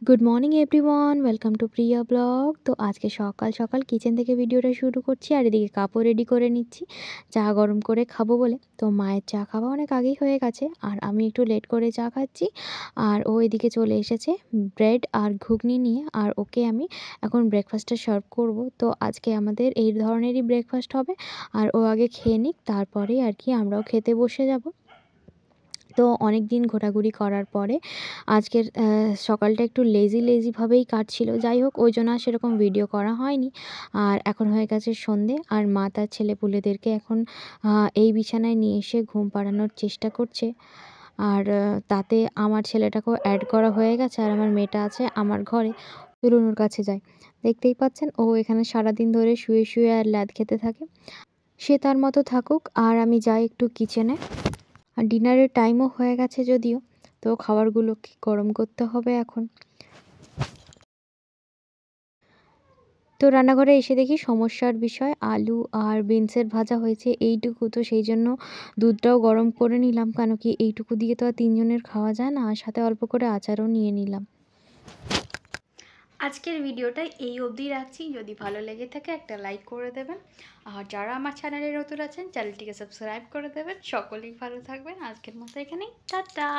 Good morning everyone, welcome to Priya blog. তো আজকে সকাল সকাল কিচেন থেকে ভিডিওটা শুরু করছি, আর এদিকে কাপড় রেডি করে নিচ্ছি চা গরম করে খাবো বলে। তো মায়ের চা খাওয়া অনেক আগেই হয়ে গেছে, আর আমি একটু লেট করে চা খাচ্ছি। আর ও এদিকে চলে এসেছে ব্রেড আর ঘুগনি নিয়ে, আর ওকে আমি এখন ব্রেকফাস্টটা সার্ভ করব। তো আজকে আমাদের এই ধরনেরই ব্রেকফাস্ট হবে, আর ও আগে খেয়ে নিক, তারপরে আর কি আমরাও খেতে বসে যাব। তো অনেক দিন ঘোরাঘুরি করার পরে আজকের সকালটা একটু লেজিভাবেই কাটছিল। যাই হোক, ওই জন্য আর সেরকম ভিডিও করা হয়নি। আর এখন হয়ে গেছে সন্ধে, আর মা তার ছেলেপুলেদেরকে এখন এই বিছানায় নিয়ে এসে ঘুম পাড়ানোর চেষ্টা করছে। আর তাতে আমার ছেলেটাকেও অ্যাড করা হয়ে গেছে, আর আমার মেয়েটা আছে আমার ঘরে, রুনুর কাছে যায়। দেখতেই পাচ্ছেন, ও এখানে সারাদিন ধরে শুয়ে শুয়ে আর ল্যাদ খেতে থাকে। সে তার মতো থাকুক, আর আমি যাই একটু কিচেনে। আর ডিনারের টাইমও হয়ে গেছে যদিও, তো খাবারগুলোকে গরম করতে হবে এখন। তো রান্নাঘরে এসে দেখি সমস্যার বিষয়, আলু আর বিনসের ভাজা হয়েছে এইটুকু, তো সেই জন্য দুধটাও গরম করে নিলাম, কেন কি এইটুকু দিয়ে তো আর তিনজনের খাওয়া যায় না, আর সাথে অল্প করে আচারও নিয়ে নিলাম। আজকের ভিডিওটা এই অবধি রাখছি। যদি ভালো লেগে থাকে একটা লাইক করে দেবেন, আর যারা আমার চ্যানেলে নতুন আছেন চ্যানেলটিকে সাবস্ক্রাইব করে দেবেন। সকলেই ভালো থাকবেন। আজকের মতো এখানেই টাটা।